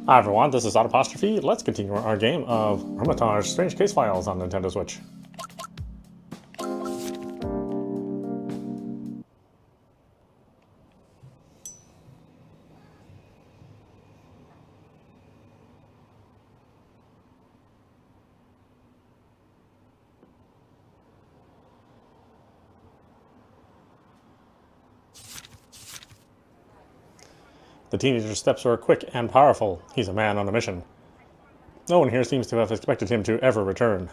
Hi everyone, this is audap. Let's continue our game of Hermitage Strange Case Files on Nintendo Switch. The teenager's steps were quick and powerful. He's a man on a mission. No one here seems to have expected him to ever return.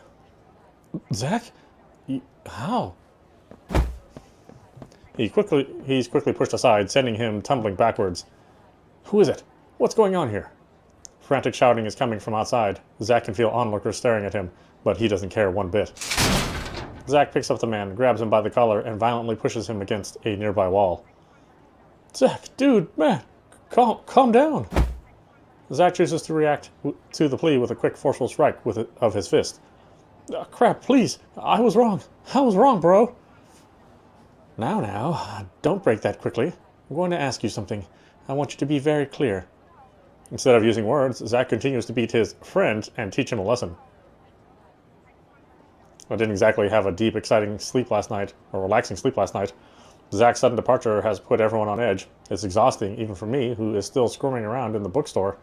Zach? How? He's quickly pushed aside, sending him tumbling backwards. Who is it? What's going on here? Frantic shouting is coming from outside. Zach can feel onlookers staring at him, but he doesn't care one bit. Zach picks up the man, grabs him by the collar, and violently pushes him against a nearby wall. Zach, dude, man! Calm down. Zach chooses to react to the plea with a quick, forceful strike of his fist. Crap, please. I was wrong. I was wrong, bro. Now, don't break that quickly. I'm going to ask you something. I want you to be very clear. Instead of using words, Zach continues to beat his friend and teach him a lesson. I didn't exactly have a deep, exciting sleep last night, or relaxing sleep last night. Zach's sudden departure has put everyone on edge. It's exhausting, even for me, who is still squirming around in the bookstore.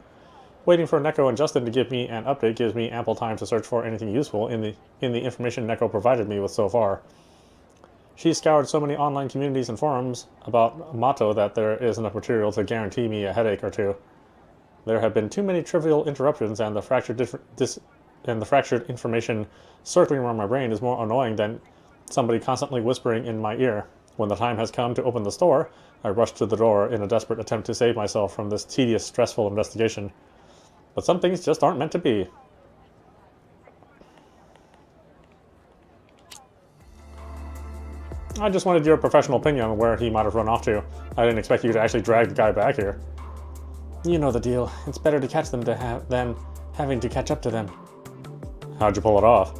Waiting for Neko and Justin to give me an update gives me ample time to search for anything useful in the information Neko provided me with so far. She's scoured so many online communities and forums about Motto that there is enough material to guarantee me a headache or two. There have been too many trivial interruptions, and the fractured information circling around my brain is more annoying than somebody constantly whispering in my ear. When the time has come to open the store, I rush to the door in a desperate attempt to save myself from this tedious, stressful investigation. But some things just aren't meant to be. I just wanted your professional opinion on where he might have run off to. I didn't expect you to actually drag the guy back here. You know the deal. It's better to catch them than having to catch up to them. How'd you pull it off?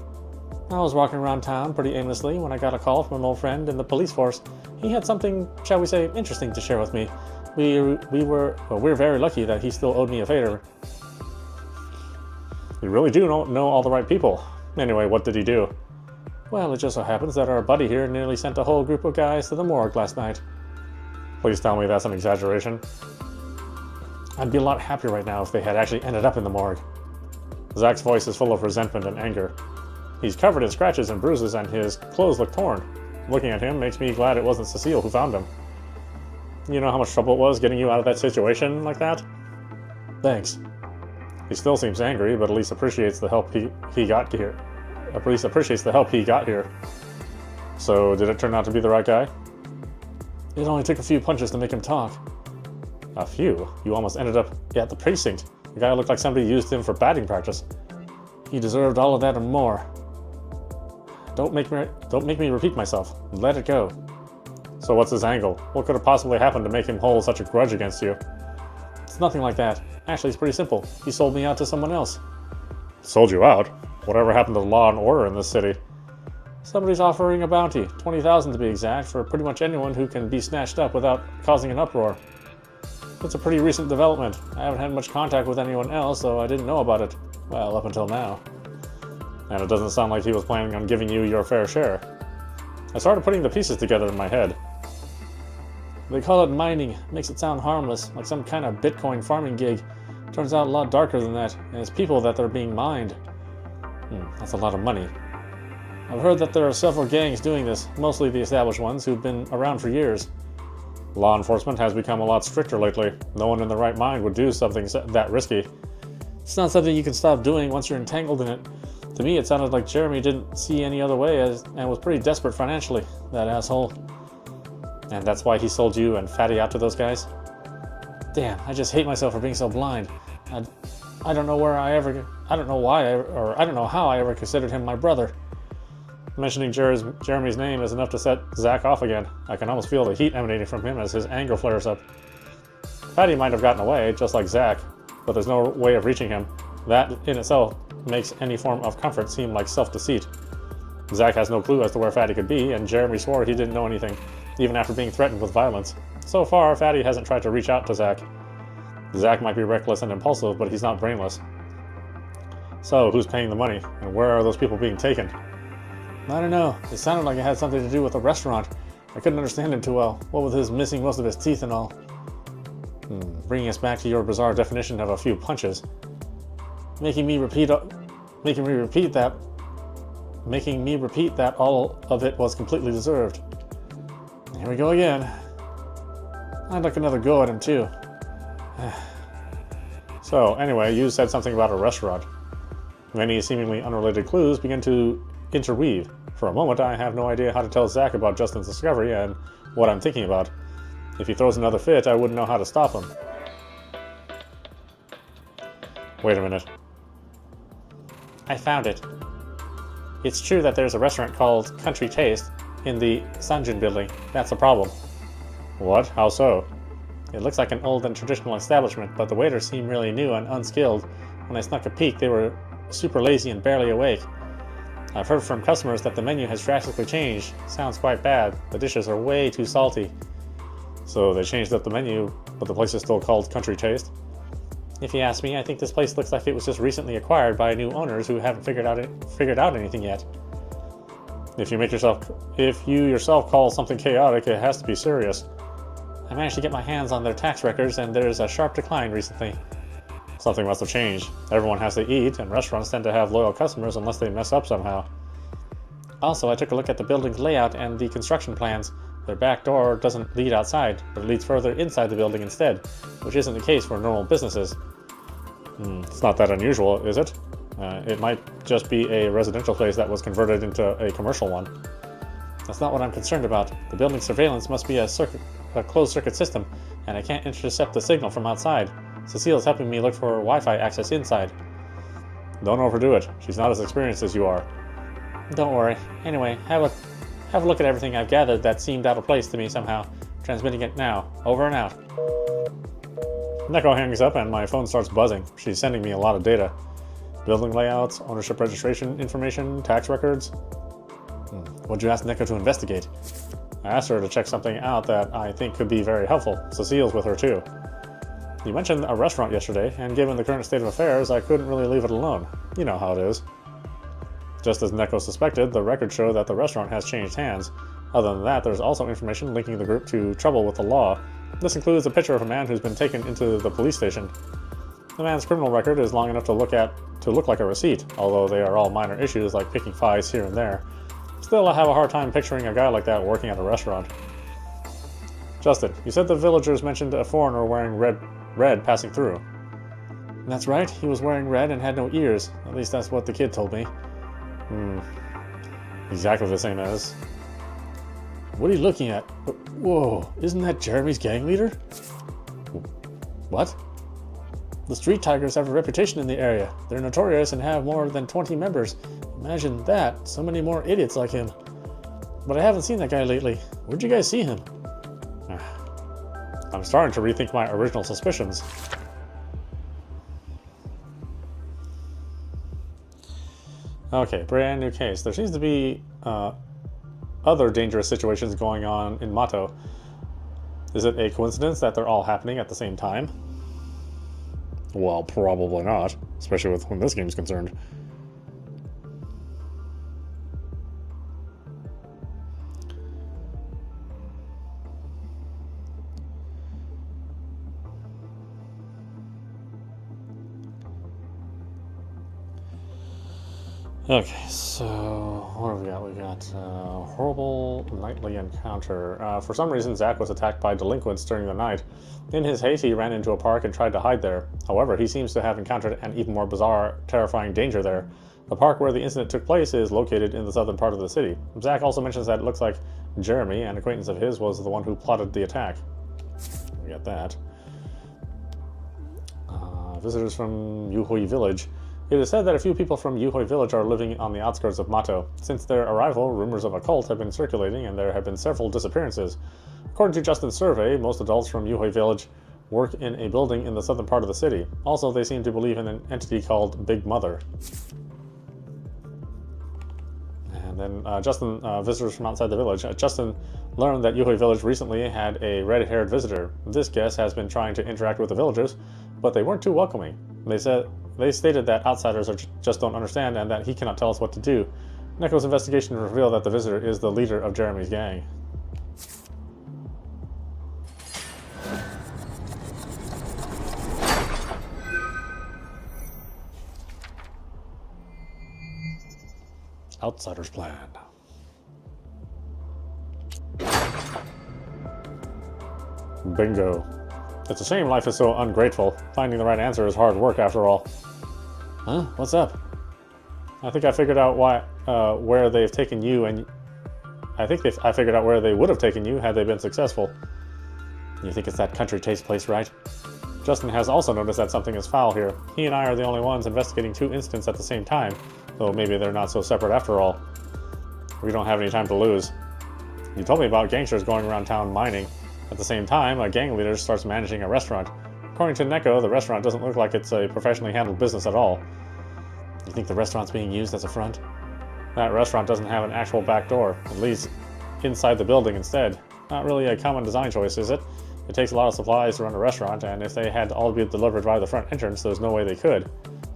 I was walking around town pretty aimlessly when I got a call from an old friend in the police force. He had something, shall we say, interesting to share with me. We're very lucky that he still owed me a favor. You really do know all the right people. Anyway, what did he do? Well, it just so happens that our buddy here nearly sent a whole group of guys to the morgue last night. Please tell me that's an exaggeration. I'd be a lot happier right now if they had actually ended up in the morgue. Zach's voice is full of resentment and anger. He's covered in scratches and bruises, and his clothes look torn. Looking at him makes me glad it wasn't Cecile who found him. You know how much trouble it was getting you out of that situation like that? Thanks. He still seems angry, but at least appreciates the help he got here. At least appreciates the help he got here. So, did it turn out to be the right guy? It only took a few punches to make him talk. A few? You almost ended up at the precinct. The guy looked like somebody used him for batting practice. He deserved all of that and more. Don't make me repeat myself. Let it go. So what's his angle? What could have possibly happened to make him hold such a grudge against you? It's nothing like that. Actually, it's pretty simple. He sold me out to someone else. Sold you out? Whatever happened to the law and order in this city? Somebody's offering a bounty, 20,000 to be exact, for pretty much anyone who can be snatched up without causing an uproar. It's a pretty recent development. I haven't had much contact with anyone else, so I didn't know about it. Well, up until now. And it doesn't sound like he was planning on giving you your fair share. I started putting the pieces together in my head. They call it mining. Makes it sound harmless, like some kind of Bitcoin farming gig. Turns out a lot darker than that, and it's people that are being mined. That's a lot of money. I've heard that there are several gangs doing this, mostly the established ones who've been around for years. Law enforcement has become a lot stricter lately. No one in their right mind would do something that risky. It's not something you can stop doing once you're entangled in it. To me, it sounded like Jeremy didn't see any other way and was pretty desperate financially, that asshole. And that's why he sold you and Fatty out to those guys? Damn, I just hate myself for being so blind. I don't know how I ever considered him my brother. Mentioning Jeremy's name is enough to set Zach off again. I can almost feel the heat emanating from him as his anger flares up. Fatty might have gotten away, just like Zach, but there's no way of reaching him. That in itself makes any form of comfort seem like self-deceit. Zach has no clue as to where Fatty could be, and Jeremy swore he didn't know anything, even after being threatened with violence. So far, Fatty hasn't tried to reach out to Zach. Zach might be reckless and impulsive, but he's not brainless. So, who's paying the money, and where are those people being taken? I don't know. It sounded like it had something to do with a restaurant. I couldn't understand him too well, what with his missing most of his teeth and all. Bringing us back to your bizarre definition of a few punches. Making me repeat that all of it was completely deserved. Here we go again. I'd like another go at him too. So, anyway, you said something about a restaurant. Many seemingly unrelated clues begin to interweave. For a moment, I have no idea how to tell Zach about Justin's discovery and what I'm thinking about. If he throws another fit, I wouldn't know how to stop him. Wait a minute. I found it. It's true that there's a restaurant called Country Taste in the Sanjin building. That's the problem. What? How so? It looks like an old and traditional establishment, but the waiters seem really new and unskilled. When I snuck a peek, they were super lazy and barely awake. I've heard from customers that the menu has drastically changed. Sounds quite bad. The dishes are way too salty. So they changed up the menu, but the place is still called Country Taste? If you ask me, I think this place looks like it was just recently acquired by new owners who haven't figured out anything yet. If you yourself call something chaotic, it has to be serious. I managed to get my hands on their tax records, and there's a sharp decline recently. Something must have changed. Everyone has to eat, and restaurants tend to have loyal customers unless they mess up somehow. Also, I took a look at the building's layout and the construction plans. Their back door doesn't lead outside, but it leads further inside the building instead, which isn't the case for normal businesses. It's not that unusual, is it? It might just be a residential place that was converted into a commercial one. That's not what I'm concerned about. The building's surveillance must be a closed-circuit system, and I can't intercept the signal from outside. Cecile's helping me look for Wi-Fi access inside. Don't overdo it. She's not as experienced as you are. Don't worry. Anyway, have a look at everything I've gathered that seemed out of place to me somehow. Transmitting it now. Over and out. Neko hangs up and my phone starts buzzing. She's sending me a lot of data. Building layouts, ownership registration information, tax records. What'd you ask Neko to investigate? I asked her to check something out that I think could be very helpful. Cecile's with her too. You mentioned a restaurant yesterday, and given the current state of affairs, I couldn't really leave it alone. You know how it is. Just as Neko suspected, the records show that the restaurant has changed hands. Other than that, there's also information linking the group to trouble with the law. This includes a picture of a man who's been taken into the police station. The man's criminal record is long enough to look like a receipt, although they are all minor issues like picking fights here and there. Still, I have a hard time picturing a guy like that working at a restaurant. Justin, you said the villagers mentioned a foreigner wearing red passing through. That's right, he was wearing red and had no ears. At least that's what the kid told me. Exactly the same as... What are you looking at? Whoa, isn't that Jeremy's gang leader? What? The Street Tigers have a reputation in the area. They're notorious and have more than 20 members. Imagine that, so many more idiots like him. But I haven't seen that guy lately. Where'd you guys see him? I'm starting to rethink my original suspicions. Okay, brand new case. There seems to be other dangerous situations going on in Mato. Is it a coincidence that they're all happening at the same time? Well, probably not, especially with when this game's concerned. Okay, so what have we got? We got horrible nightly encounter. For some reason, Zach was attacked by delinquents during the night. In his haste, he ran into a park and tried to hide there. However, he seems to have encountered an even more bizarre, terrifying danger there. The park where the incident took place is located in the southern part of the city. Zach also mentions that it looks like Jeremy, an acquaintance of his, was the one who plotted the attack. We got that. Visitors from Yuhui Village. It is said that a few people from Yuhui Village are living on the outskirts of Mato. Since their arrival, rumors of a cult have been circulating and there have been several disappearances. According to Justin's survey, most adults from Yuhui Village work in a building in the southern part of the city. Also, they seem to believe in an entity called Big Mother. And then visitors from outside the village. Justin learned that Yuhui village recently had a red-haired visitor. This guest has been trying to interact with the villagers, but they weren't too welcoming. They stated that outsiders just don't understand and that he cannot tell us what to do. Neko's investigation revealed that the visitor is the leader of Jeremy's gang. Outsider's plan. Bingo. It's a shame life is so ungrateful. Finding the right answer is hard work after all. Huh? What's up? I think I figured out where they've taken you, and I figured out where they would have taken you had they been successful. You think it's that country taste place, right? Justin has also noticed that something is foul here. He and I are the only ones investigating 2 incidents at the same time, though maybe they're not so separate after all. We don't have any time to lose. You told me about gangsters going around town mining. At the same time, a gang leader starts managing a restaurant. According to Neko, the restaurant doesn't look like it's a professionally handled business at all. You think the restaurant's being used as a front? That restaurant doesn't have an actual back door, at least inside the building instead. Not really a common design choice, is it? It takes a lot of supplies to run a restaurant, and if they had to all be delivered by the front entrance, there's no way they could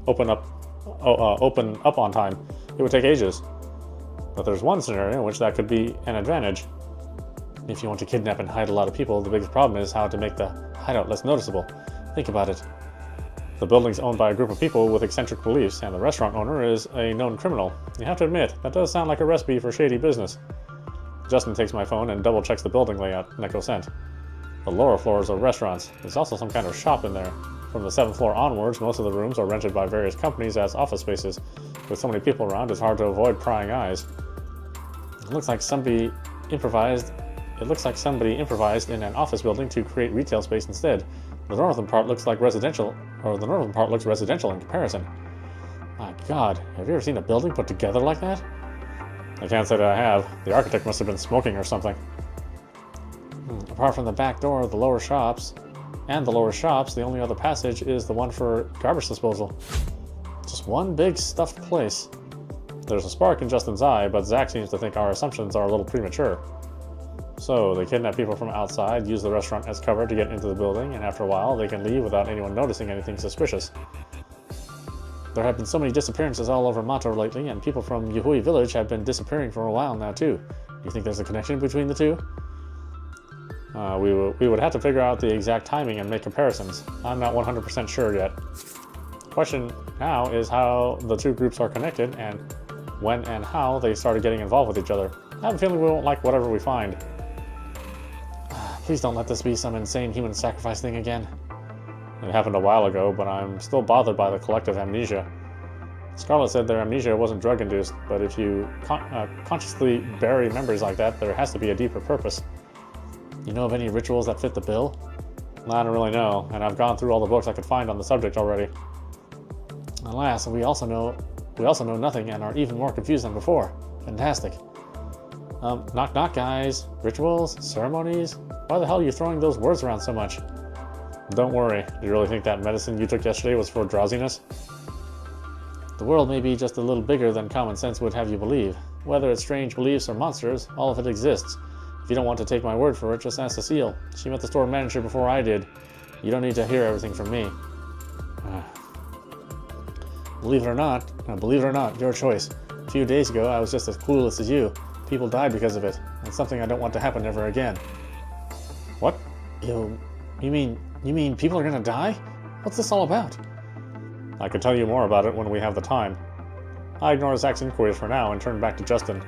open up on time. It would take ages. But there's one scenario in which that could be an advantage. If you want to kidnap and hide a lot of people, the biggest problem is how to make the hideout less noticeable. Think about it. The building's owned by a group of people with eccentric beliefs, and the restaurant owner is a known criminal. You have to admit, that does sound like a recipe for shady business. Justin takes my phone and double-checks the building layout Neko sent. The lower floors are restaurants. There's also some kind of shop in there. From the 7th floor onwards, most of the rooms are rented by various companies as office spaces. With so many people around, it's hard to avoid prying eyes. It looks like somebody improvised in an office building to create retail space instead. The northern part looks residential in comparison. My God, have you ever seen a building put together like that? I can't say that I have. The architect must have been smoking or something. Apart from the back door, the lower shops, the only other passage is the one for garbage disposal. Just one big stuffed place. There's a spark in Justin's eye, but Zach seems to think our assumptions are a little premature. So, they kidnap people from outside, use the restaurant as cover to get into the building, and after a while, they can leave without anyone noticing anything suspicious. There have been so many disappearances all over Mato lately, and people from Yuhui village have been disappearing for a while now too. Do you think there's a connection between the two? We would have to figure out the exact timing and make comparisons. I'm not 100% sure yet. The question now is how the two groups are connected, and when and how they started getting involved with each other. I have a feeling we won't like whatever we find. Please don't let this be some insane human sacrifice thing again. It happened a while ago, but I'm still bothered by the collective amnesia. Scarlett said their amnesia wasn't drug-induced, but if you consciously bury memories like that, there has to be a deeper purpose. You know of any rituals that fit the bill? I don't really know, and I've gone through all the books I could find on the subject already. Alas, we also know nothing and are even more confused than before. Fantastic. Knock knock, guys. Rituals? Ceremonies? Why the hell are you throwing those words around so much? Don't worry. Do you really think that medicine you took yesterday was for drowsiness? The world may be just a little bigger than common sense would have you believe. Whether it's strange beliefs or monsters, all of it exists. If you don't want to take my word for it, just ask Cecile. She met the store manager before I did. You don't need to hear everything from me. Believe it or not, your choice. A few days ago, I was just as clueless as you. People died because of it. It's something I don't want to happen ever again. What? You mean people are gonna die? What's this all about? I could tell you more about it when we have the time. I ignore Zach's inquiries for now and turn back to Justin.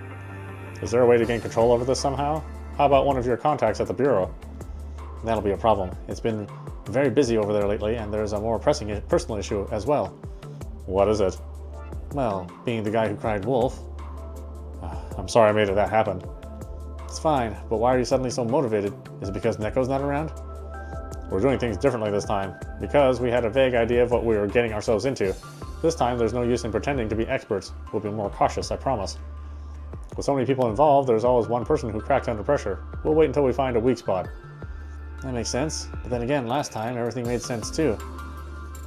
Is there a way to gain control over this somehow? How about one of your contacts at the Bureau? That'll be a problem. It's been very busy over there lately, and there's a more pressing personal issue as well. What is it? Well, being the guy who cried wolf. I'm sorry I made that happen. It's fine, but why are you suddenly so motivated? Is it because Neko's not around? We're doing things differently this time, because we had a vague idea of what we were getting ourselves into. This time, there's no use in pretending to be experts. We'll be more cautious, I promise. With so many people involved, there's always one person who cracks under pressure. We'll wait until we find a weak spot. That makes sense, but then again, last time, everything made sense too.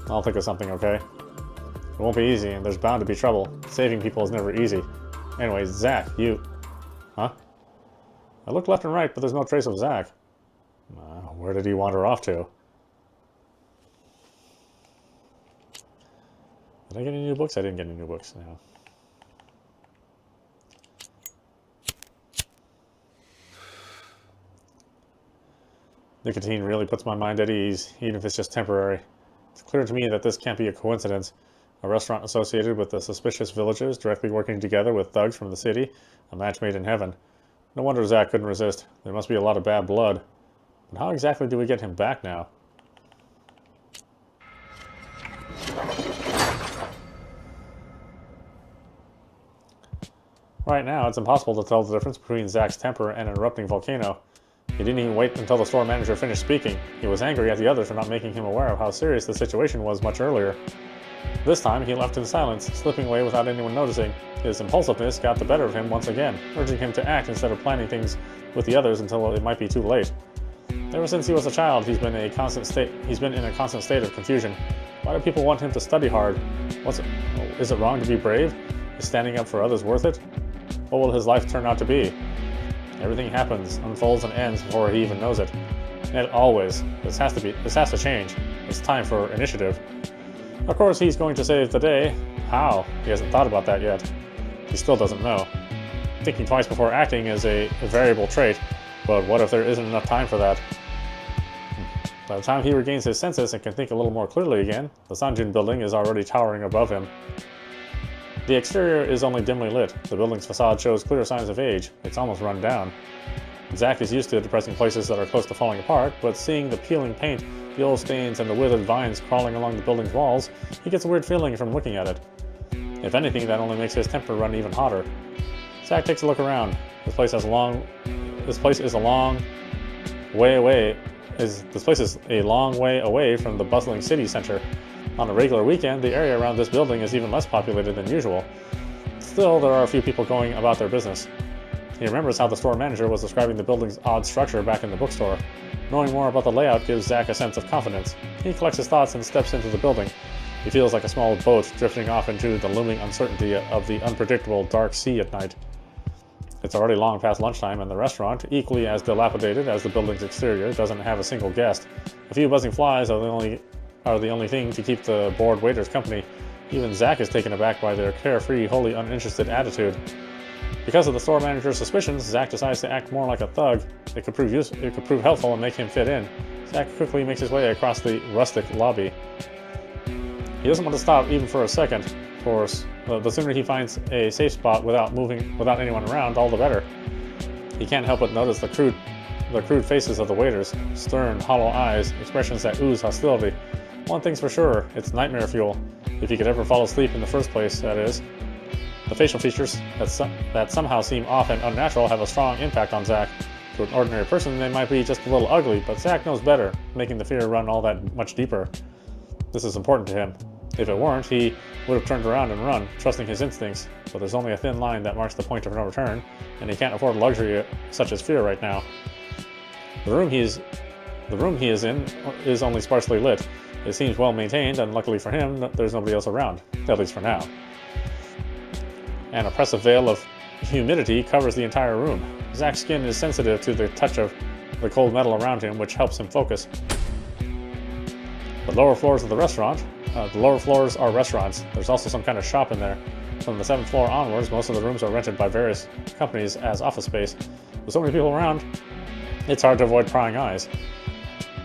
I'll think of something, okay? It won't be easy, and there's bound to be trouble. Saving people is never easy. Anyway, Zach, you... Huh? I looked left and right, but there's no trace of Zach. Where did he wander off to? Did I get any new books? I didn't get any new books. No. Nicotine really puts my mind at ease, even if it's just temporary. It's clear to me that this can't be a coincidence. A restaurant associated with the suspicious villagers directly working together with thugs from the city, a match made in heaven. No wonder Zach couldn't resist. There must be a lot of bad blood. But how exactly do we get him back now? Right now, it's impossible to tell the difference between Zach's temper and an erupting volcano. He didn't even wait until the store manager finished speaking. He was angry at the others for not making him aware of how serious the situation was much earlier. This time, he left in silence, slipping away without anyone noticing. His impulsiveness got the better of him once again, urging him to act instead of planning things with the others until it might be too late. Ever since he was a child, he's been in a constant state of confusion. Why do people want him to study hard? Is it wrong to be brave? Is standing up for others worth it? What will his life turn out to be? Everything happens, unfolds, and ends before he even knows it. And always, this has to change. It's time for initiative. Of course, he's going to save the day. How? He hasn't thought about that yet. He still doesn't know. Thinking twice before acting is a variable trait, but what if there isn't enough time for that? By the time he regains his senses and can think a little more clearly again, the Sanjun building is already towering above him. The exterior is only dimly lit. The building's facade shows clear signs of age. It's almost run down. Zach is used to depressing places that are close to falling apart, but seeing the peeling paint, the old stains, and the withered vines crawling along the building's walls, he gets a weird feeling from looking at it. If anything, that only makes his temper run even hotter. Zach takes a look around. This place is a long way away from the bustling city center. On a regular weekend, the area around this building is even less populated than usual. Still, there are a few people going about their business. He remembers how the store manager was describing the building's odd structure back in the bookstore. Knowing more about the layout gives Zach a sense of confidence. He collects his thoughts and steps into the building. He feels like a small boat drifting off into the looming uncertainty of the unpredictable dark sea at night. It's already long past lunchtime, and the restaurant, equally as dilapidated as the building's exterior, doesn't have a single guest. A few buzzing flies are the only thing to keep the bored waiters company. Even Zach is taken aback by their carefree, wholly uninterested attitude. Because of the store manager's suspicions, Zach decides to act more like a thug. It could prove helpful and make him fit in. Zach quickly makes his way across the rustic lobby. He doesn't want to stop even for a second, of course. The sooner he finds a safe spot without anyone around, all the better. He can't help but notice the crude faces of the waiters, stern, hollow eyes, expressions that ooze hostility. One thing's for sure, it's nightmare fuel. If he could ever fall asleep in the first place, that is. The facial features that somehow seem off and unnatural have a strong impact on Zach. To an ordinary person, they might be just a little ugly, but Zach knows better, making the fear run all that much deeper. This is important to him. If it weren't, he would have turned around and run, trusting his instincts, but there's only a thin line that marks the point of no return, and he can't afford luxury such as fear right now. The room he is in is only sparsely lit. It seems well maintained, and luckily for him, there's nobody else around, at least for now. An oppressive veil of humidity covers the entire room. Zach's skin is sensitive to the touch of the cold metal around him, which helps him focus. The lower floors are restaurants. There's also some kind of shop in there. From the 7th floor onwards, most of the rooms are rented by various companies as office space. With so many people around, it's hard to avoid prying eyes.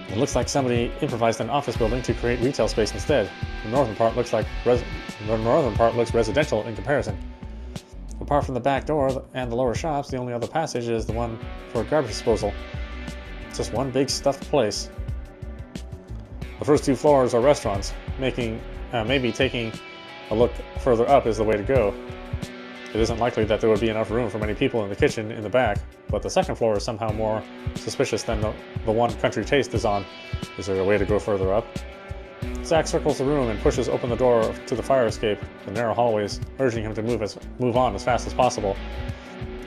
It looks like somebody improvised an office building to create retail space instead. The northern part looks residential in comparison. Apart from the back door and the lower shops, the only other passage is the one for garbage disposal. It's just one big stuffed place. The first 2 floors are restaurants. Maybe taking a look further up is the way to go. It isn't likely that there would be enough room for many people in the kitchen in the back, but the 2nd floor is somehow more suspicious than the one Country Taste is on. Is there a way to go further up? Zach circles the room and pushes open the door to the fire escape, the narrow hallways, urging him to move on as fast as possible.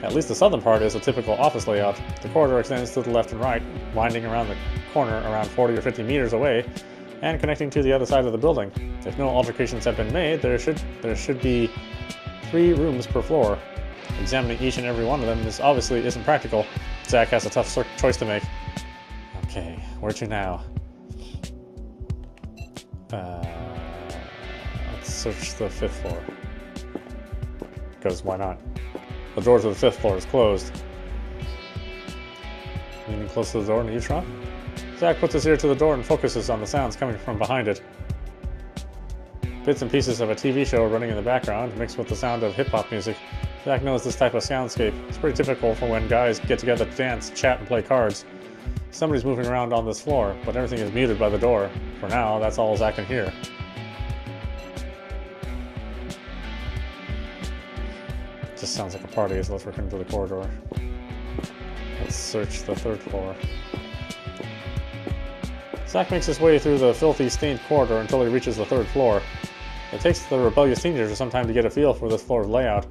At least the southern part is a typical office layout. The corridor extends to the left and right, winding around the corner around 40 or 50 meters away, and connecting to the other side of the building. If no alterations have been made, there should be 3 rooms per floor. Examining each and every one of them obviously isn't practical. Zach has a tough choice to make. Okay, where to now? Let's search the 5th floor. Because why not? The door to the 5th floor is closed. Leaning close to the door and eavesdrop? Zach puts his ear to the door and focuses on the sounds coming from behind it. Bits and pieces of a TV show running in the background, mixed with the sound of hip-hop music. Zach knows this type of soundscape. It's pretty typical for when guys get together to dance, chat, and play cards. Somebody's moving around on this floor, but everything is muted by the door. For now, that's all Zach can hear. Just sounds like a party, so let's work into the corridor. Let's search the 3rd floor. Zach makes his way through the filthy, stained corridor until he reaches the 3rd floor. It takes the rebellious teenagers some time to get a feel for this floor's layout.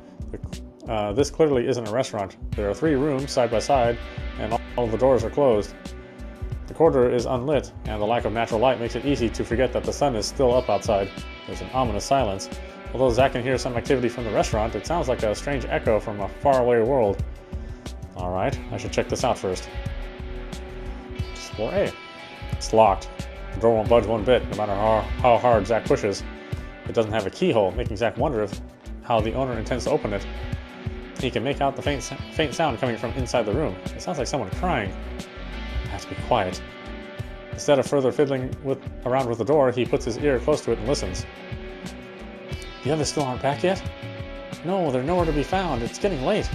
This clearly isn't a restaurant. There are 3 rooms side by side, and all the doors are closed. The corridor is unlit, and the lack of natural light makes it easy to forget that the sun is still up outside. There's an ominous silence. Although Zach can hear some activity from the restaurant, it sounds like a strange echo from a faraway world. Alright, I should check this out first. It's floor A. It's locked. The door won't budge one bit, no matter how hard Zach pushes. It doesn't have a keyhole, making Zach wonder how the owner intends to open it. He can make out the faint sound coming from inside the room. It sounds like someone crying. I have to be quiet. Instead of further fiddling around with the door, he puts his ear close to it and listens. The others still aren't back yet? No, they're nowhere to be found. It's getting late.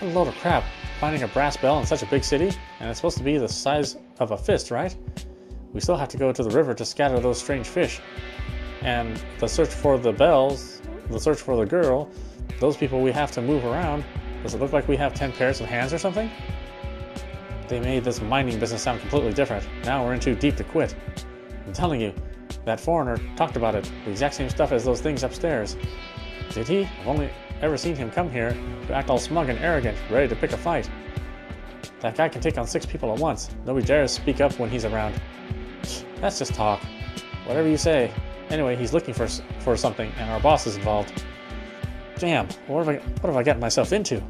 What a load of crap. Finding a brass bell in such a big city? And it's supposed to be the size of a fist, right? We still have to go to the river to scatter those strange fish. And the search for the bells, the search for the girl, those people we have to move around. Does it look like we have 10 pairs of hands or something? They made this mining business sound completely different. Now we're in too deep to quit. I'm telling you, that foreigner talked about it. The exact same stuff as those things upstairs. Did he? I've only ever seen him come here to act all smug and arrogant, ready to pick a fight. That guy can take on 6 people at once. Nobody dares speak up when he's around. That's just talk. Whatever you say. Anyway, he's looking for something, and our boss is involved. Damn, what have I gotten myself into?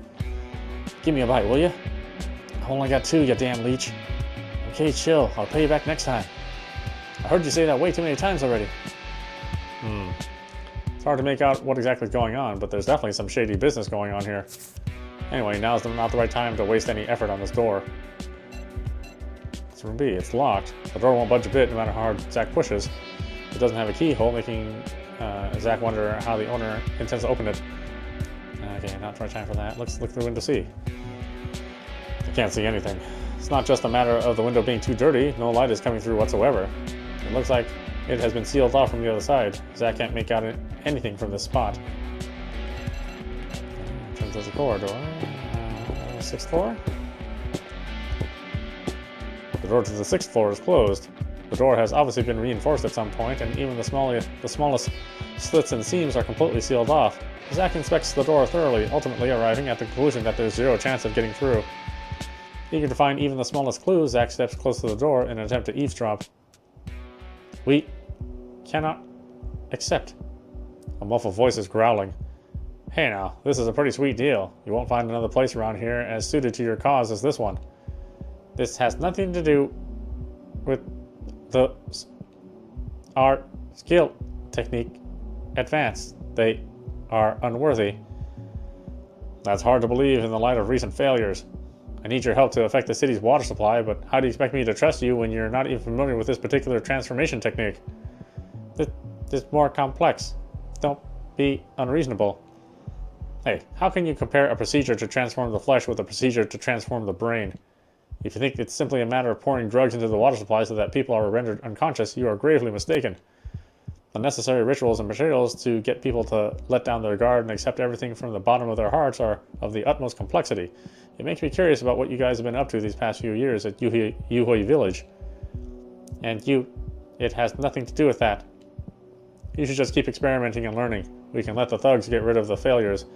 Give me a bite, will you? I only got 2, you damn leech. Okay, chill. I'll pay you back next time. I heard you say that way too many times already. It's hard to make out what exactly is going on, but there's definitely some shady business going on here. Anyway, now's not the right time to waste any effort on this door. It's room B. It's locked. The door won't budge a bit no matter how hard Zach pushes. It doesn't have a keyhole, making Zach wonder how the owner intends to open it. Okay, not the right time for that. Let's look through the window C. I can't see anything. It's not just a matter of the window being too dirty. No light is coming through whatsoever. It looks like it has been sealed off from the other side. Zach can't make out anything from this spot. In terms of the corridor, 6th floor? The door to the 6th floor is closed. The door has obviously been reinforced at some point, and even the smallest slits and seams are completely sealed off. Zach inspects the door thoroughly, ultimately arriving at the conclusion that there's 0 chance of getting through. Eager to find even the smallest clue, Zach steps close to the door in an attempt to eavesdrop. We cannot accept. A muffled voice is growling. Hey now, this is a pretty sweet deal. You won't find another place around here as suited to your cause as this one. This has nothing to do with the art, skill, technique, advanced. They are unworthy. That's hard to believe in the light of recent failures. I need your help to affect the city's water supply, but how do you expect me to trust you when you're not even familiar with this particular transformation technique? This is more complex. Don't be unreasonable. Hey, how can you compare a procedure to transform the flesh with a procedure to transform the brain? If you think it's simply a matter of pouring drugs into the water supply so that people are rendered unconscious, you are gravely mistaken. The necessary rituals and materials to get people to let down their guard and accept everything from the bottom of their hearts are of the utmost complexity. It makes me curious about what you guys have been up to these past few years at Yuhui Village. And it has nothing to do with that. You should just keep experimenting and learning. We can let the thugs get rid of the failures.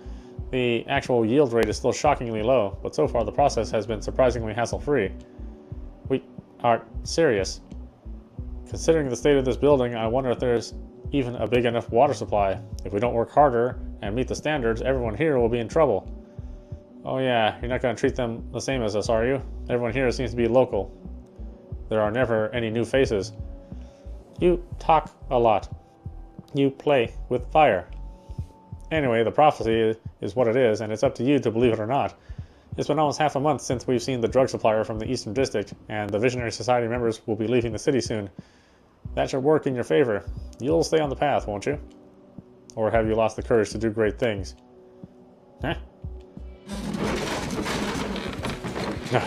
The actual yield rate is still shockingly low, but so far the process has been surprisingly hassle-free. We are serious. Considering the state of this building, I wonder if there's even a big enough water supply. If we don't work harder and meet the standards, everyone here will be in trouble. Oh yeah, you're not going to treat them the same as us, are you? Everyone here seems to be local. There are never any new faces. You talk a lot. You play with fire. Anyway, the prophecy is what it is, and it's up to you to believe it or not. It's been almost half a month since we've seen the drug supplier from the Eastern District, and the Visionary Society members will be leaving the city soon. That should work in your favor. You'll stay on the path, won't you? Or have you lost the courage to do great things? Huh? No.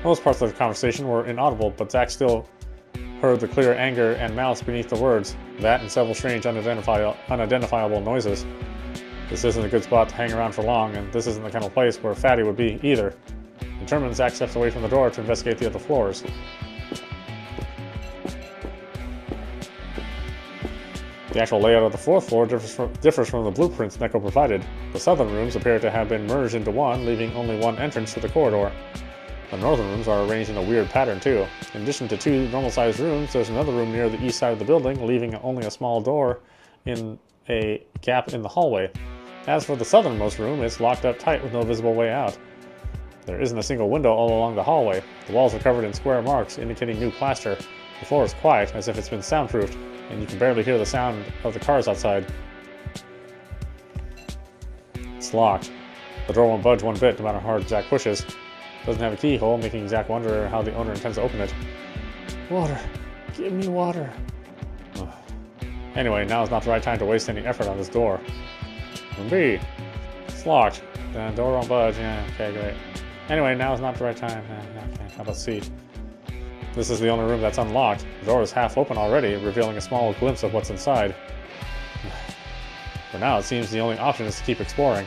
Most parts of the conversation were inaudible, but Zack still heard the clear anger and malice beneath the words, that and several strange unidentifiable noises. This isn't a good spot to hang around for long, and this isn't the kind of place where Fatty would be either. Determined, Zack steps away from the door to investigate the other floors. The actual layout of the fourth floor differs from the blueprints Neko provided. The southern rooms appear to have been merged into one, leaving only one entrance to the corridor. The northern rooms are arranged in a weird pattern too. In addition to two normal-sized rooms, there's another room near the east side of the building, leaving only a small door in a gap in the hallway. As for the southernmost room, it's locked up tight with no visible way out. There isn't a single window all along the hallway. The walls are covered in square marks, indicating new plaster. The floor is quiet, as if it's been soundproofed, and you can barely hear the sound of the cars outside. It's locked. The door won't budge one bit, no matter how hard Zack pushes. Doesn't have a keyhole, making Zack wonder how the owner intends to open it. Water. Give me water. Ugh. Anyway, now is not the right time to waste any effort on this door. Room B. It's locked. The door won't budge. Yeah, okay, great. Anyway, now is not the right time. Okay, how about C? This is the only room that's unlocked. The door is half open already, revealing a small glimpse of what's inside. For now, it seems the only option is to keep exploring.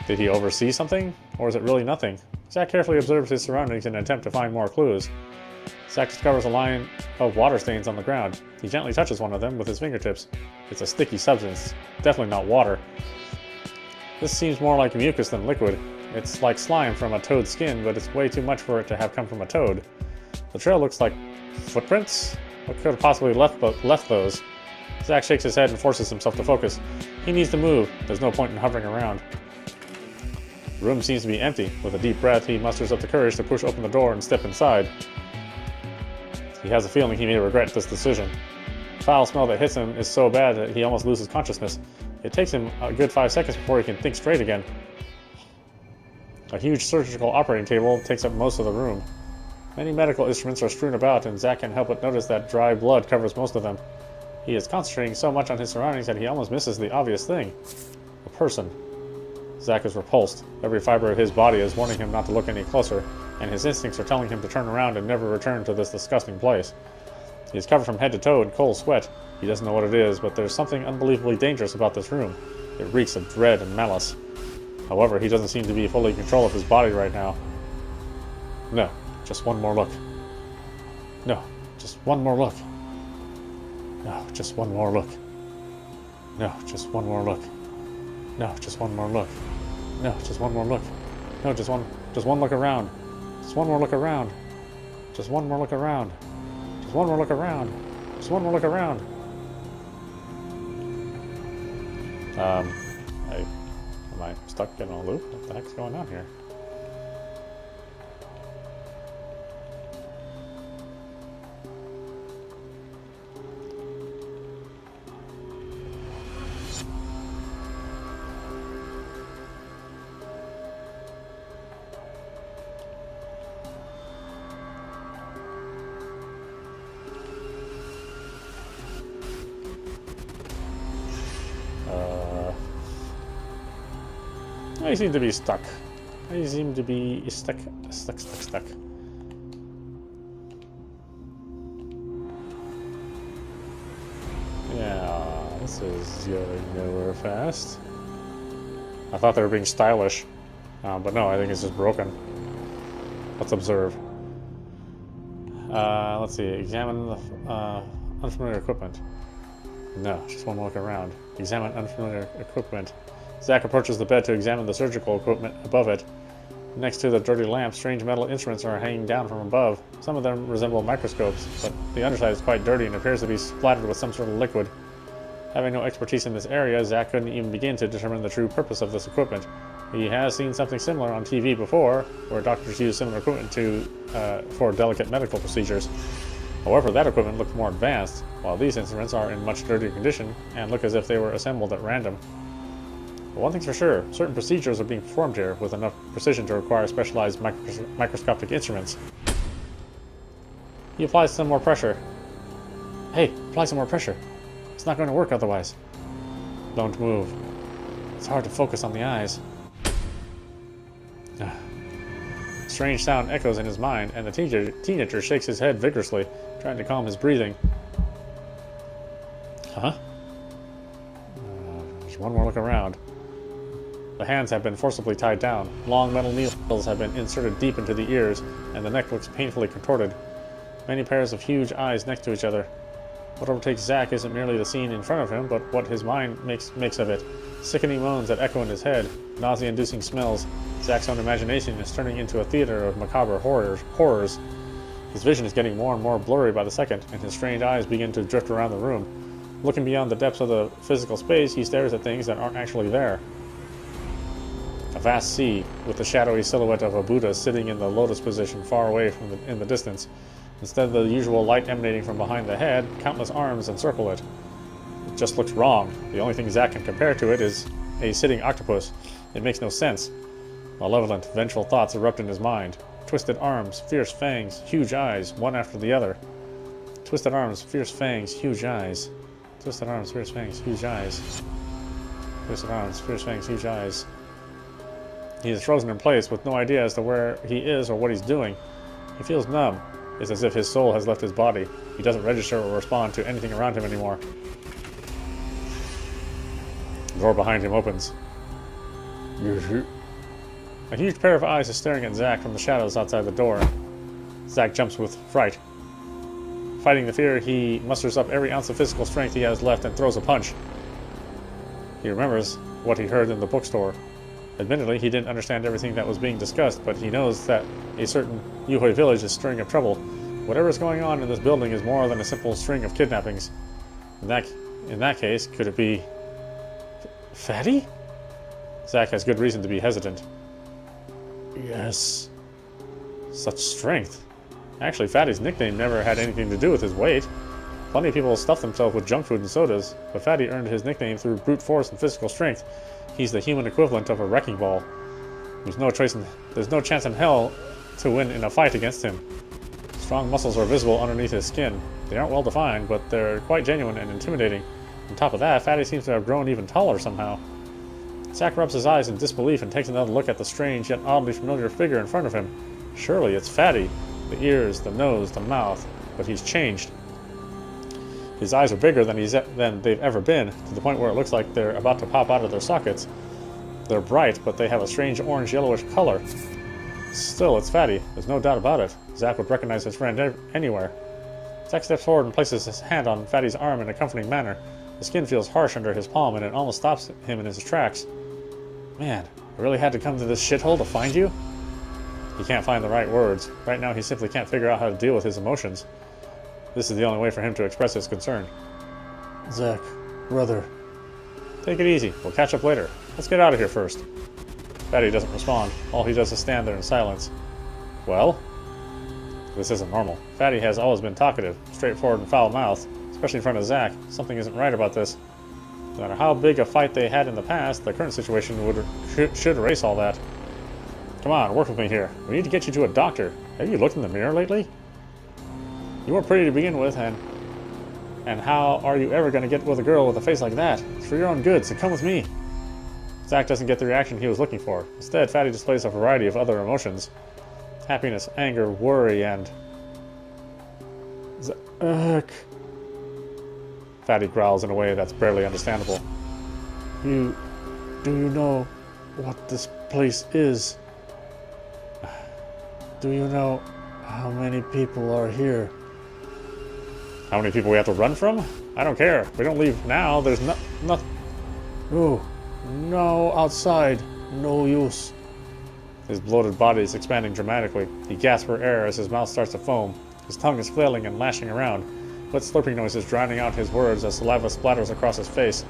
Did he oversee something? Or is it really nothing? Zack carefully observes his surroundings in an attempt to find more clues. Zack discovers a line of water stains on the ground. He gently touches one of them with his fingertips. It's a sticky substance, definitely not water. This seems more like mucus than liquid. It's like slime from a toad's skin, but it's way too much for it to have come from a toad. The trail looks like footprints? What could have possibly left those? Zack shakes his head and forces himself to focus. He needs to move. There's no point in hovering around. The room seems to be empty. With a deep breath, he musters up the courage to push open the door and step inside. He has a feeling he may regret this decision. The foul smell that hits him is so bad that he almost loses consciousness. It takes him a good 5 seconds before he can think straight again. A huge surgical operating table takes up most of the room. Many medical instruments are strewn about, and Zack can't help but notice that dry blood covers most of them. He is concentrating so much on his surroundings that he almost misses the obvious thing. A person. Zack is repulsed. Every fiber of his body is warning him not to look any closer, and his instincts are telling him to turn around and never return to this disgusting place. He is covered from head to toe in cold sweat. He doesn't know what it is, but there's something unbelievably dangerous about this room. It reeks of dread and malice. However, he doesn't seem to be fully in control of his body right now. No. Just one more look. No, just one more look. No, just one more look. No, just one more look. No, just one more look. No, just one more look. No, just one look around. Just one more look around. Just one more look around. Just one more look around. Just one more look around. Am I stuck in a loop? What the heck's going on here? I seem to be stuck. I seem to be stuck. Yeah, this is going nowhere fast. I thought they were being stylish, but no, I think it's just broken. Let's observe. Let's see. Examine the unfamiliar equipment. No, just one look around. Examine unfamiliar equipment. Zack approaches the bed to examine the surgical equipment above it. Next to the dirty lamp, strange metal instruments are hanging down from above. Some of them resemble microscopes, but the underside is quite dirty and appears to be splattered with some sort of liquid. Having no expertise in this area, Zack couldn't even begin to determine the true purpose of this equipment. He has seen something similar on TV before, where doctors use similar equipment for delicate medical procedures. However, that equipment looked more advanced, while these instruments are in much dirtier condition and look as if they were assembled at random. But one thing's for sure, certain procedures are being performed here with enough precision to require specialized microscopic instruments. He applies some more pressure. Hey, apply some more pressure. It's not going to work otherwise. Don't move. It's hard to focus on the eyes. Strange sound echoes in his mind, and the teenager shakes his head vigorously, trying to calm his breathing. Huh? There's one more look around. The hands have been forcibly tied down. Long metal needles have been inserted deep into the ears, and the neck looks painfully contorted. Many pairs of huge eyes next to each other. What overtakes Zack isn't merely the scene in front of him, but what his mind makes of it. Sickening moans that echo in his head, nausea-inducing smells. Zack's own imagination is turning into a theater of macabre horrors. His vision is getting more and more blurry by the second, and his strained eyes begin to drift around the room. Looking beyond the depths of the physical space, he stares at things that aren't actually there. A vast sea, with the shadowy silhouette of a Buddha sitting in the lotus position far away in the distance. Instead of the usual light emanating from behind the head, countless arms encircle it. It just looks wrong. The only thing Zack can compare to it is a sitting octopus. It makes no sense. Malevolent, vengeful thoughts erupt in his mind. Twisted arms, fierce fangs, huge eyes, one after the other. Twisted arms, fierce fangs, huge eyes. Twisted arms, fierce fangs, huge eyes. Twisted arms, fierce fangs, huge eyes. He is frozen in place with no idea as to where he is or what he's doing. He feels numb. It's as if his soul has left his body. He doesn't register or respond to anything around him anymore. The door behind him opens. A huge pair of eyes is staring at Zack from the shadows outside the door. Zack jumps with fright. Fighting the fear, he musters up every ounce of physical strength he has left and throws a punch. He remembers what he heard in the bookstore. Admittedly, he didn't understand everything that was being discussed, but he knows that a certain Yuhui village is stirring up trouble. Whatever is going on in this building is more than a simple string of kidnappings. In that case, could it be... Fatty? Zack has good reason to be hesitant. Yes. Such strength. Actually, Fatty's nickname never had anything to do with his weight. Plenty of people stuff themselves with junk food and sodas, but Fatty earned his nickname through brute force and physical strength. He's the human equivalent of a wrecking ball. There's no chance in hell to win in a fight against him. Strong muscles are visible underneath his skin. They aren't well defined, but they're quite genuine and intimidating. On top of that, Fatty seems to have grown even taller somehow. Zack rubs his eyes in disbelief and takes another look at the strange yet oddly familiar figure in front of him. Surely it's Fatty. The ears, the nose, the mouth. But he's changed. His eyes are bigger than they've ever been, to the point where it looks like they're about to pop out of their sockets. They're bright, but they have a strange orange-yellowish color. Still, it's Fatty. There's no doubt about it. Zack would recognize his friend anywhere. Zack steps forward and places his hand on Fatty's arm in a comforting manner. The skin feels harsh under his palm, and it almost stops him in his tracks. Man, I really had to come to this shithole to find you? He can't find the right words. Right now, he simply can't figure out how to deal with his emotions. This is the only way for him to express his concern. Zack, brother. Take it easy. We'll catch up later. Let's get out of here first. Fatty doesn't respond. All he does is stand there in silence. Well? This isn't normal. Fatty has always been talkative, straightforward and foul-mouthed, especially in front of Zack. Something isn't right about this. No matter how big a fight they had in the past, the current situation should erase all that. Come on, work with me here. We need to get you to a doctor. Have you looked in the mirror lately? You weren't pretty to begin with, and how are you ever going to get with a girl with a face like that? It's for your own good, so come with me. Zack doesn't get the reaction he was looking for. Instead, Fatty displays a variety of other emotions. Happiness, anger, worry, and... Zack. Fatty growls in a way that's barely understandable. Do you know what this place is? Do you know how many people are here? How many people we have to run from? I don't care. If we don't leave now, there's nothing. No, outside. No use. His bloated body is expanding dramatically. He gasps for air as his mouth starts to foam. His tongue is flailing and lashing around, with slurping noises drowning out his words as saliva splatters across his face.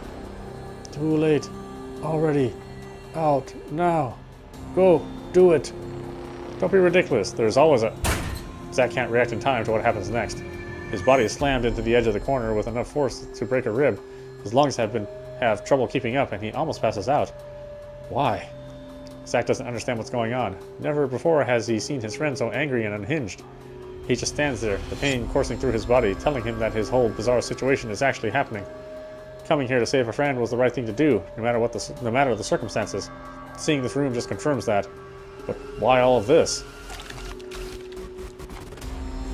Too late. Already. Out, now. Go, do it. Don't be ridiculous. There's always a... Zach can't react in time to what happens next. His body is slammed into the edge of the corner with enough force to break a rib. His lungs have trouble keeping up, and he almost passes out. Why? Zach doesn't understand what's going on. Never before has he seen his friend so angry and unhinged. He just stands there, the pain coursing through his body, telling him that his whole bizarre situation is actually happening. Coming here to save a friend was the right thing to do, no matter the circumstances. Seeing this room just confirms that. But why all of this?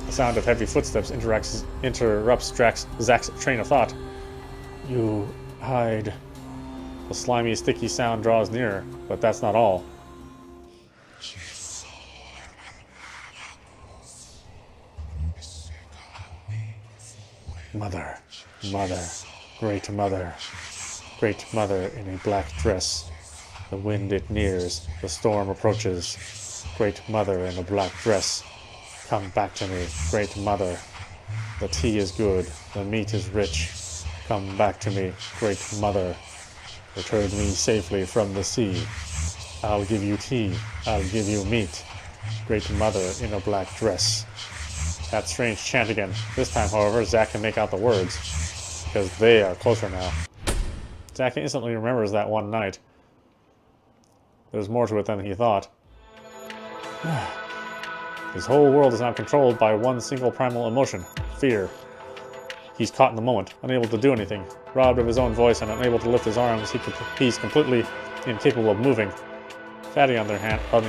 The sound of heavy footsteps interrupts Zach's train of thought. You hide. The slimy, sticky sound draws nearer, but that's not all. Mother, mother, great mother, great mother in a black dress. The wind it nears, the storm approaches. Great mother in a black dress. Come back to me, great mother. The tea is good, the meat is rich. Come back to me, great mother. Return me safely from the sea. I'll give you tea, I'll give you meat. Great mother in a black dress. That strange chant again. This time, however, Zach can make out the words, because they are closer now. Zach instantly remembers that one night. There's more to it than he thought. His whole world is now controlled by one single primal emotion, fear. He's caught in the moment, unable to do anything. Robbed of his own voice and unable to lift his arms, he's completely incapable of moving. Fatty, on the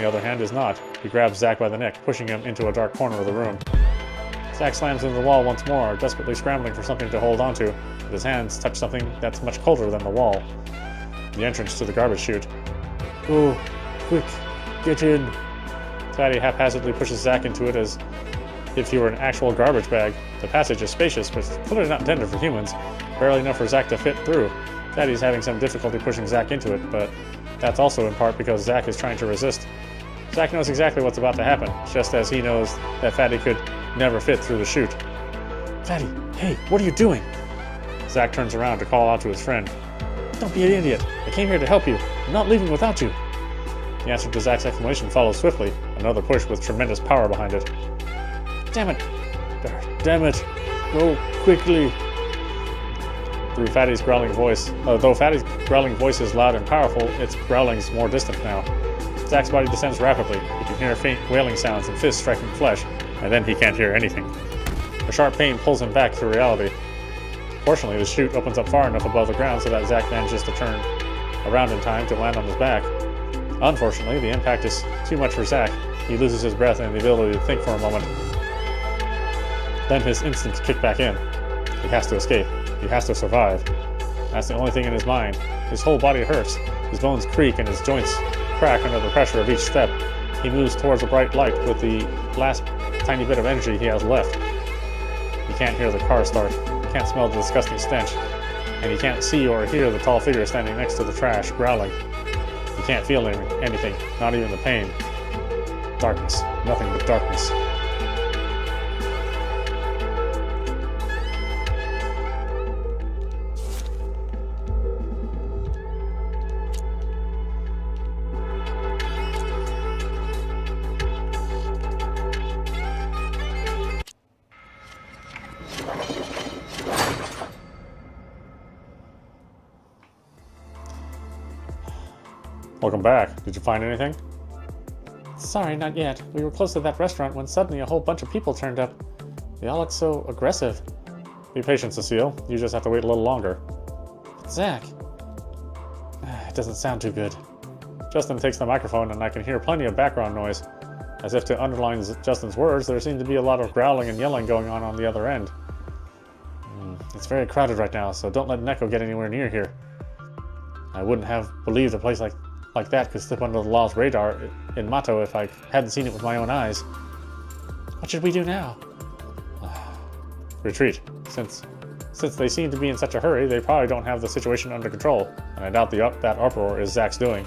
other hand, is not. He grabs Zach by the neck, pushing him into a dark corner of the room. Zach slams into the wall once more, desperately scrambling for something to hold onto, but his hands touch something that's much colder than the wall. The entrance to the garbage chute. Go, quick, get in. Fatty haphazardly pushes Zach into it as if he were an actual garbage bag. The passage is spacious, but clearly not intended for humans, barely enough for Zach to fit through. Fatty's having some difficulty pushing Zach into it, but that's also in part because Zach is trying to resist. Zach knows exactly what's about to happen, just as he knows that Fatty could never fit through the chute. Fatty, hey, what are you doing? Zach turns around to call out to his friend. Don't be an idiot. I came here to help you. I'm not leaving without you. The answer to Zach's exclamation follows swiftly, another push with tremendous power behind it. Damn it! Damn it! Go quickly! Through Fatty's growling voice. Though Fatty's growling voice is loud and powerful, its growling's more distant now. Zach's body descends rapidly. He can hear faint wailing sounds and fists striking flesh, and then he can't hear anything. A sharp pain pulls him back to reality. Fortunately, the chute opens up far enough above the ground so that Zach manages to turn around in time to land on his back. Unfortunately, the impact is too much for Zach. He loses his breath and the ability to think for a moment. Then his instincts kick back in. He has to escape. He has to survive. That's the only thing in his mind. His whole body hurts. His bones creak and his joints crack under the pressure of each step. He moves towards a bright light with the last tiny bit of energy he has left. He can't hear the car start. He can't smell the disgusting stench. And he can't see or hear the tall figure standing next to the trash, growling. He can't feel anything, not even the pain. Darkness. Nothing but darkness. Welcome back. Did you find anything? Sorry, not yet. We were close to that restaurant when suddenly a whole bunch of people turned up. They all looked so aggressive. Be patient, Cecile. You just have to wait a little longer. But Zach... It doesn't sound too good. Justin takes the microphone and I can hear plenty of background noise. As if to underline Justin's words, there seemed to be a lot of growling and yelling going on the other end. It's very crowded right now, so don't let Neko get anywhere near here. I wouldn't have believed a place like that could slip under the law's radar in Mato if I hadn't seen it with my own eyes. What should we do now? Retreat. Since they seem to be in such a hurry, they probably don't have the situation under control, and I doubt that uproar is Zach's doing.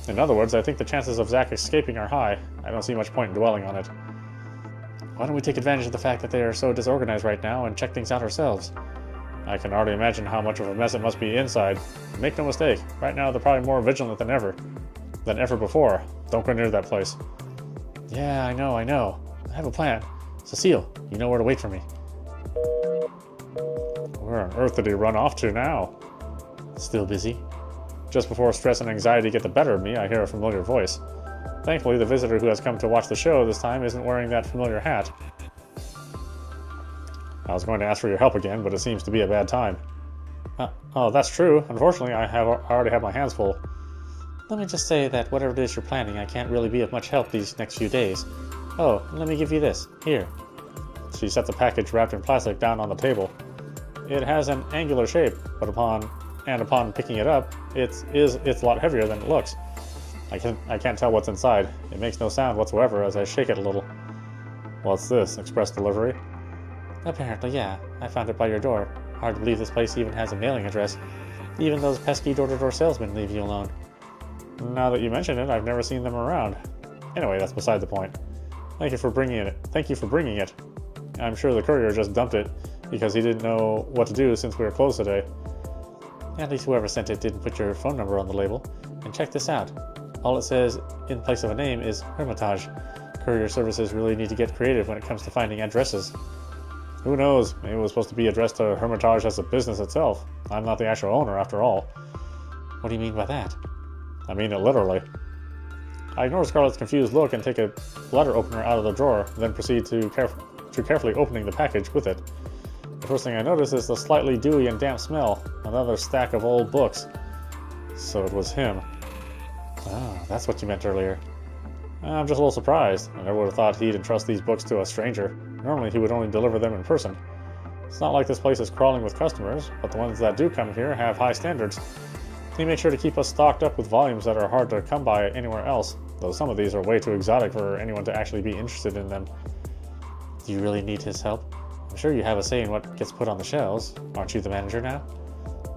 In other words, I think the chances of Zach escaping are high. I don't see much point in dwelling on it. Why don't we take advantage of the fact that they are so disorganized right now and check things out ourselves? I can already imagine how much of a mess it must be inside. Make no mistake, right now they're probably more vigilant than ever before. Don't go near that place. Yeah, I know. I have a plan. Cecile, you know where to wait for me. Where on earth did he run off to now? Still busy. Just before stress and anxiety get the better of me, I hear a familiar voice. Thankfully, the visitor who has come to watch the show this time isn't wearing that familiar hat. I was going to ask for your help again, but it seems to be a bad time. Oh, that's true. Unfortunately, I already have my hands full. Let me just say that whatever it is you're planning, I can't really be of much help these next few days. Oh, let me give you this. Here. She sets a package wrapped in plastic down on the table. It has an angular shape, but upon picking it up, it's a lot heavier than it looks. I can't tell what's inside. It makes no sound whatsoever as I shake it a little. What's this? Express delivery? Apparently, yeah. I found it by your door. Hard to believe this place even has a mailing address. Even those pesky door-to-door salesmen leave you alone. Now that you mention it, I've never seen them around. Anyway, that's beside the point. Thank you for bringing it. I'm sure the courier just dumped it because he didn't know what to do since we were closed today. At least whoever sent it didn't put your phone number on the label. And check this out. All it says in place of a name is Hermitage. Courier services really need to get creative when it comes to finding addresses. Who knows? Maybe it was supposed to be addressed to Hermitage as a business itself. I'm not the actual owner, after all. What do you mean by that? I mean it literally. I ignore Scarlett's confused look and take a letter opener out of the drawer, then proceed to carefully opening the package with it. The first thing I notice is the slightly dewy and damp smell. Another stack of old books. So it was him. Ah, that's what you meant earlier. I'm just a little surprised. I never would have thought he'd entrust these books to a stranger. Normally he would only deliver them in person. It's not like this place is crawling with customers, but the ones that do come here have high standards. He makes sure to keep us stocked up with volumes that are hard to come by anywhere else, though some of these are way too exotic for anyone to actually be interested in them. Do you really need his help? I'm sure you have a say in what gets put on the shelves. Aren't you the manager now?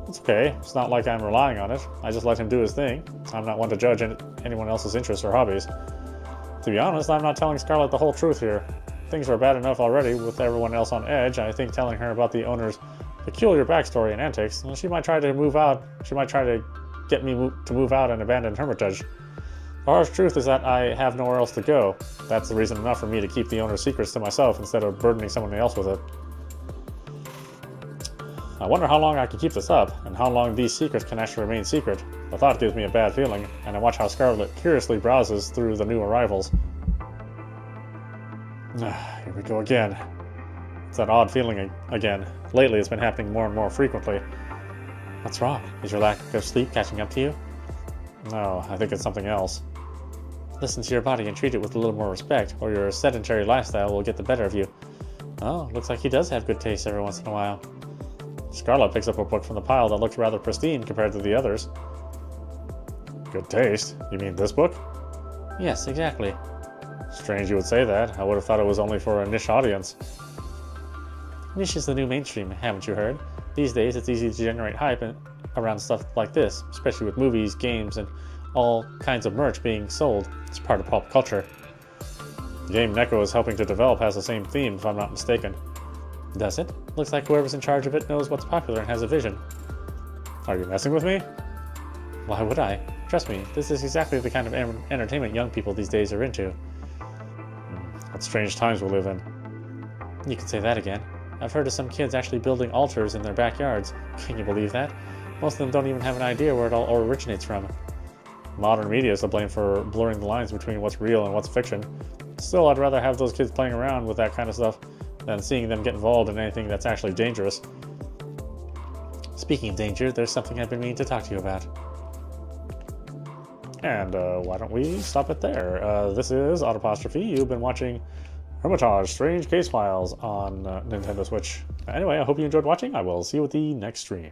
It's okay. It's not like I'm relying on it. I just let him do his thing. I'm not one to judge anyone else's interests or hobbies. To be honest, I'm not telling Scarlett the whole truth here. Things are bad enough already with everyone else on edge. I think telling her about the owner's peculiar backstory and antics, she might try to move out. She might try to get me to move out and abandon Hermitage. The harsh truth is that I have nowhere else to go. That's the reason enough for me to keep the owner's secrets to myself instead of burdening someone else with it. I wonder how long I can keep this up, and how long these secrets can actually remain secret. The thought gives me a bad feeling, and I watch how Scarlett curiously browses through the new arrivals. Here we go again. It's that odd feeling again. Lately it's been happening more and more frequently. What's wrong? Is your lack of sleep catching up to you? No, I think it's something else. Listen to your body and treat it with a little more respect, or your sedentary lifestyle will get the better of you. Oh, looks like he does have good taste every once in a while. Scarlett picks up a book from the pile that looks rather pristine compared to the others. Good taste? You mean this book? Yes, exactly. Strange you would say that. I would have thought it was only for a niche audience. Niche is the new mainstream, haven't you heard? These days it's easy to generate hype around stuff like this, especially with movies, games, and all kinds of merch being sold. It's part of pop culture. The game Neko is helping to develop has the same theme, if I'm not mistaken. Does it? Looks like whoever's in charge of it knows what's popular and has a vision. Are you messing with me? Why would I? Trust me, this is exactly the kind of entertainment young people these days are into. What strange times we live in. You can say that again. I've heard of some kids actually building altars in their backyards. Can you believe that? Most of them don't even have an idea where it all originates from. Modern media is to blame for blurring the lines between what's real and what's fiction. Still, I'd rather have those kids playing around with that kind of stuff than seeing them get involved in anything that's actually dangerous. Speaking of danger, there's something I've been meaning to talk to you about. And why don't we stop it there? This is audapostrophe. You've been watching Hermitage Strange Case Files on Nintendo Switch. Anyway, I hope you enjoyed watching. I will see you with the next stream.